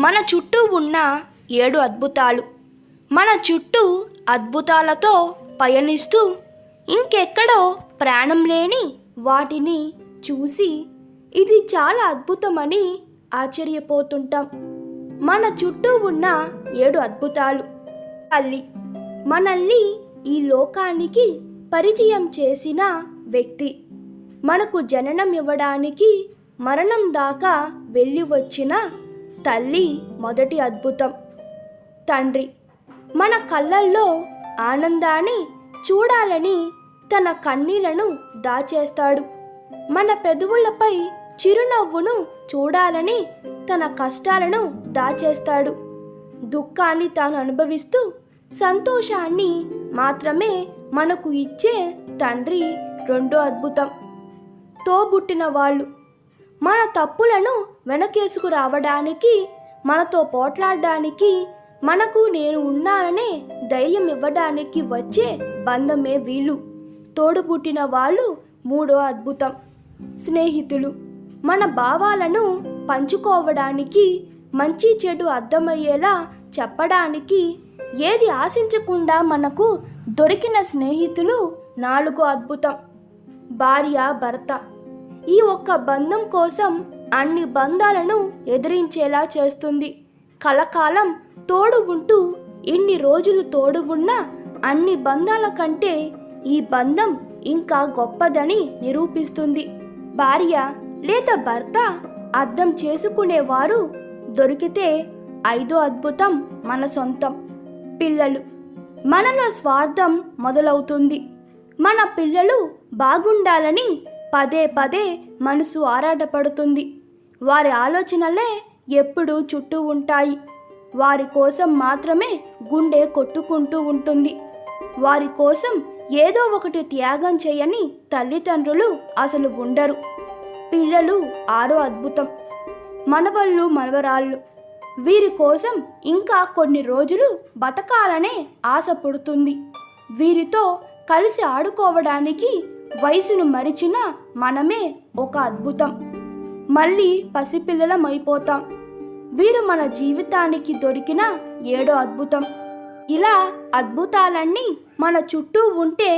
మన చుట్టూ ఉన్న 7 అద్భుతాలు. మన చుట్టూ అద్భుతాలతో పయనిస్తూ ఇంకెక్కడో ప్రాణం లేని వాటిని చూసి ఇది చాలా అద్భుతమని ఆశ్చర్యపోతుంటాం. మన చుట్టూ ఉన్న 7 అద్భుతాలు. తల్లి మనల్ని ఈ లోకానికి పరిచయం చేసిన వ్యక్తి, మనకు జననం ఇవ్వడానికి మరణం దాకా వెళ్ళి వచ్చిన తల్లి మొదటి అద్భుతం. తండ్రి మన కళ్ళల్లో ఆనందాన్ని చూడాలని తన కన్నీళ్లను దాచేస్తాడు. మన పెదవులపై చిరునవ్వును చూడాలని తన కష్టాలను దాచేస్తాడు. దుఃఖాన్ని తాను అనుభవిస్తూ సంతోషాన్ని మాత్రమే మనకు ఇచ్చే తండ్రి రెండో అద్భుతం. తోబుట్టిన వాళ్ళు మన తప్పులను వెనకేసుకు రావడానికి, మనతో పోట్లాడడానికి, మనకు నేను ఉన్నాననే ధైర్యం ఇవ్వడానికి వచ్చే బంధమే వీళ్ళు. తోడుపుట్టిన వాళ్ళు మూడో అద్భుతం. స్నేహితులు మన భావాలను పంచుకోవడానికి, మంచి చెడు అర్థమయ్యేలా చెప్పడానికి, ఏది ఆశించకుండా మనకు దొరికిన స్నేహితులు నాలుగో అద్భుతం. భార్య భర్త ఈ ఒక్క బంధం కోసం అన్ని బంధాలను ఎదిరించేలా చేస్తుంది. కలకాలం తోడు ఉంటూ ఇన్ని రోజులు తోడు ఉన్న అన్ని బంధాల కంటే ఈ బంధం ఇంకా గొప్పదని నిరూపిస్తుంది. భార్య లేదా భర్త అర్థం చేసుకునేవారు దొరికితే ఐదో అద్భుతం మన సొంతం. పిల్లలు మనలో స్వార్థం మొదలవుతుంది. మన పిల్లలు బాగుండాలని పదే పదే మనసు ఆరాటపడుతుంది. వారి ఆలోచనలే ఎప్పుడూ చుట్టూ ఉంటాయి. వారి కోసం మాత్రమే గుండె కొట్టుకుంటూ ఉంటుంది. వారి కోసం ఏదో ఒకటి త్యాగం చేయని తల్లిదండ్రులు అసలు ఉండరు. పిల్లలు ఆరో అద్భుతం. మనవళ్ళు మనవరాళ్ళు వీరి కోసం ఇంకా కొన్ని రోజులు బతకాలనే ఆశ పుడుతుంది. వీరితో కలిసి ఆడుకోవడానికి వయసును మరిచిన మనమే ఒక అద్భుతం. మళ్ళీ పసిపిల్లలమైపోతాం. వీరు మన జీవితానికి దొరికిన ఏడో అద్భుతం. ఇలా అద్భుతాలన్నీ మన చుట్టూ ఉంటే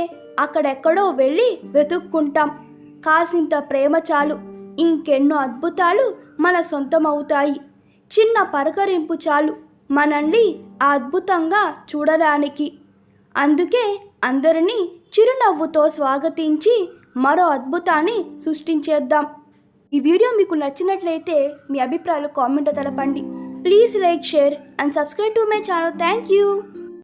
అక్కడెక్కడో వెళ్ళి వెతుక్కుంటాం. కాసింత ప్రేమ చాలు, ఇంకెన్నో అద్భుతాలు మన సొంతమవుతాయి. చిన్న పరకరింపు చాలు మనల్ని ఆ అద్భుతంగా చూడడానికి. అందుకే అందరినీ చిరునవ్వుతో స్వాగతించి మరో అద్భుతాన్ని సృష్టించేద్దాం. ఈ వీడియో మీకు నచ్చినట్లయితే మీ అభిప్రాయాలు కామెంట్లో తెలపండి. Please like, share and subscribe to my channel. Thank you.